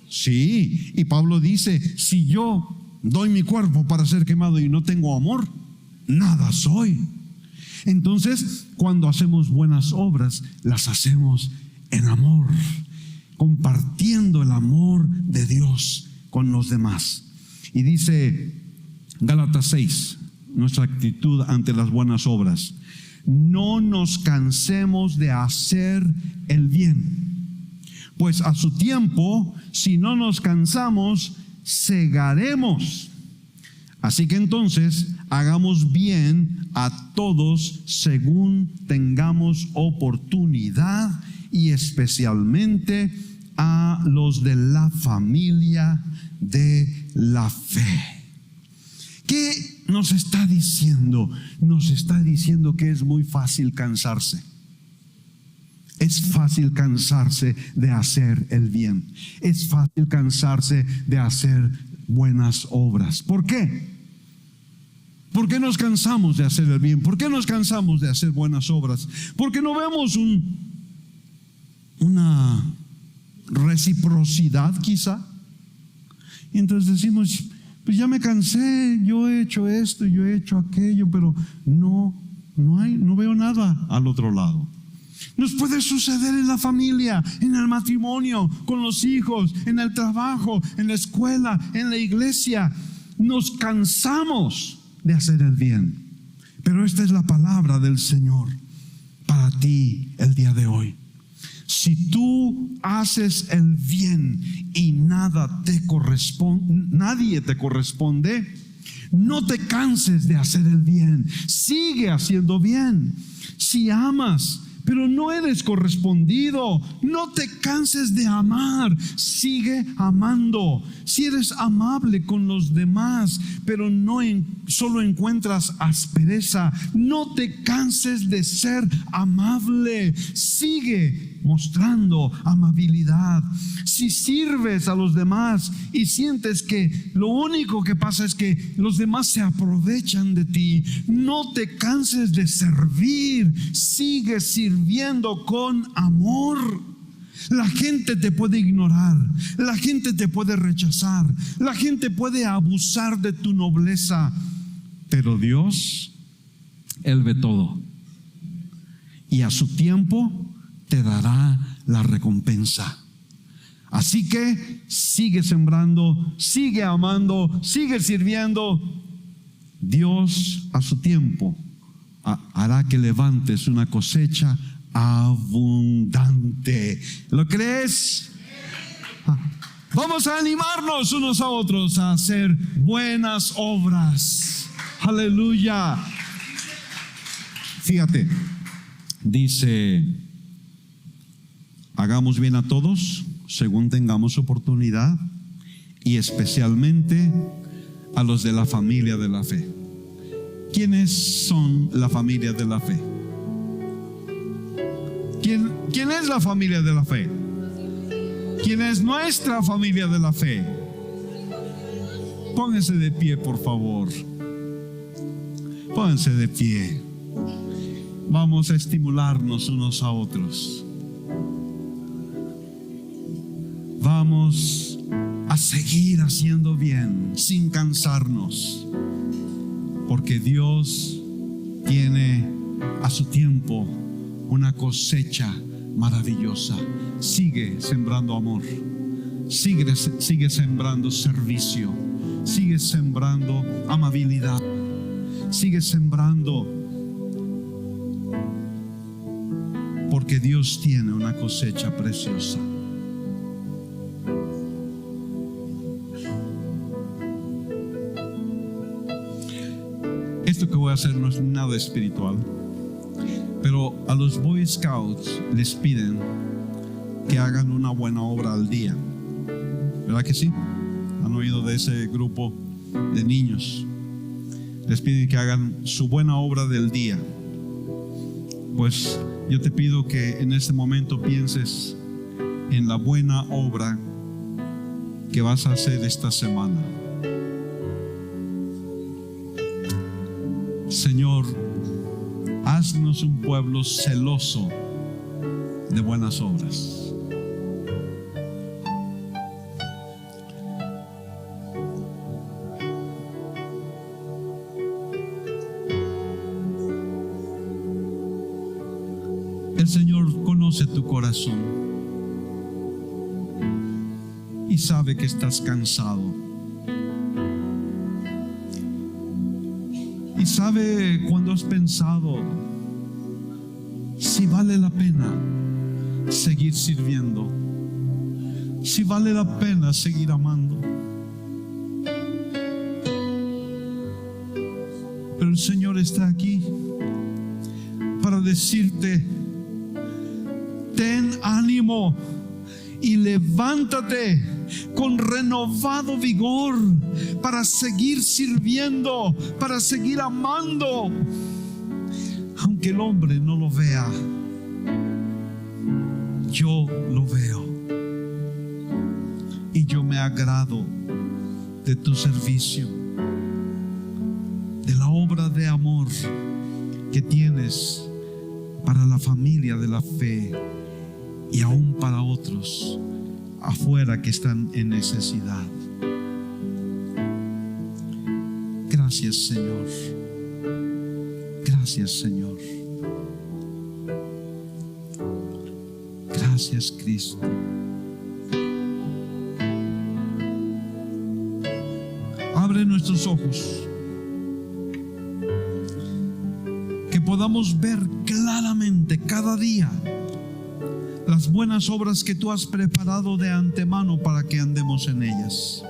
Sí, y Pablo dice: si yo doy mi cuerpo para ser quemado y no tengo amor, nada soy. Entonces, cuando hacemos buenas obras, las hacemos en amor, compartiendo el amor de Dios con los demás. Y dice Gálatas 6, nuestra actitud ante las buenas obras: no nos cansemos de hacer el bien, pues a su tiempo, si no nos cansamos, segaremos. Así que entonces hagamos bien a todos según tengamos oportunidad, y especialmente a los de la familia de la fe. ¿Qué nos está diciendo? Nos está diciendo que es muy fácil cansarse. Es fácil cansarse de hacer el bien. Es fácil cansarse de hacer buenas obras. ¿Por qué? ¿Por qué nos cansamos de hacer el bien? ¿Por qué nos cansamos de hacer buenas obras? Porque no vemos una reciprocidad quizá. Y entonces decimos, pues ya me cansé, yo he hecho esto, yo he hecho aquello, pero no veo nada al otro lado. Nos puede suceder en la familia, en el matrimonio, con los hijos, en el trabajo, en la escuela, en la iglesia. Nos cansamos de hacer el bien. Pero esta es la palabra del Señor para ti el día de hoy. Si tú haces el bien y nadie te corresponde, no te canses de hacer el bien. Sigue haciendo bien. Si amas, pero no eres correspondido, no te canses de amar, sigue amando. Si eres amable con los demás, pero solo encuentras aspereza, no te canses de ser amable, sigue mostrando amabilidad. Si sirves a los demás y sientes que lo único que pasa es que los demás se aprovechan de ti, no te canses de servir, sigue sirviendo con amor. La gente te puede ignorar, la gente te puede rechazar, la gente puede abusar de tu nobleza, pero Dios, Él ve todo y a su tiempo te dará la recompensa. Así que sigue sembrando, sigue amando, sigue sirviendo. Dios a su tiempo hará que levantes una cosecha abundante. ¿Lo crees? Vamos a animarnos unos a otros a hacer buenas obras. Aleluya. Fíjate, dice: hagamos bien a todos según tengamos oportunidad, y especialmente a los de la familia de la fe. ¿Quiénes son la familia de la fe? ¿Quién es la familia de la fe? ¿Quién es nuestra familia de la fe? Pónganse de pie, por favor. Pónganse de pie. Vamos a estimularnos unos a otros. Vamos a seguir haciendo bien sin cansarnos, porque Dios tiene a su tiempo una cosecha maravillosa. Sigue sembrando amor, sigue sembrando servicio, sigue sembrando amabilidad, sigue sembrando, porque Dios tiene una cosecha preciosa. Esto que voy a hacer no es nada espiritual, pero a los Boy Scouts les piden que hagan una buena obra al día. ¿Verdad que sí? ¿Han oído de ese grupo de niños? Les piden que hagan su buena obra del día. Pues yo te pido que en este momento pienses en la buena obra que vas a hacer esta semana. Señor, haznos un pueblo celoso de buenas obras. El Señor conoce tu corazón y sabe que estás cansado. Y sabe cuando has pensado si vale la pena seguir sirviendo, si vale la pena seguir amando. Pero el Señor está aquí para decirte: ten ánimo y levántate con renovado vigor para seguir sirviendo, para seguir amando, aunque el hombre no lo vea. Yo lo veo y yo me agrado de tu servicio, de la obra de amor que tienes para la familia de la fe y aún para otros afuera que están en necesidad. Gracias, Señor. Gracias, Señor. Gracias, Cristo. Abre nuestros ojos, que podamos ver claramente cada día las buenas obras que tú has preparado de antemano para que andemos en ellas.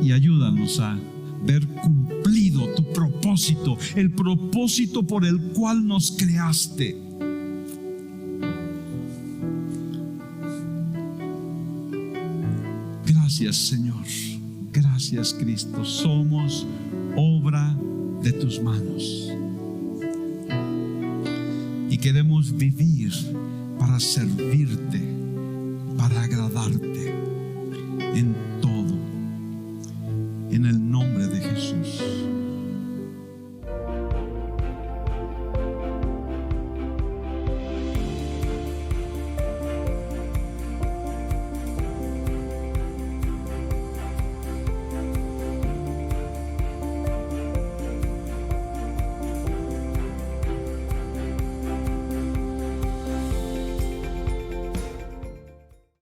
Y ayúdanos a ver cumplido tu propósito, el propósito por el cual nos creaste. Gracias, Señor. Gracias, Cristo. Somos obra de tus manos. Y queremos vivir para servirte, para agradarte en todo. En el nombre de Jesús.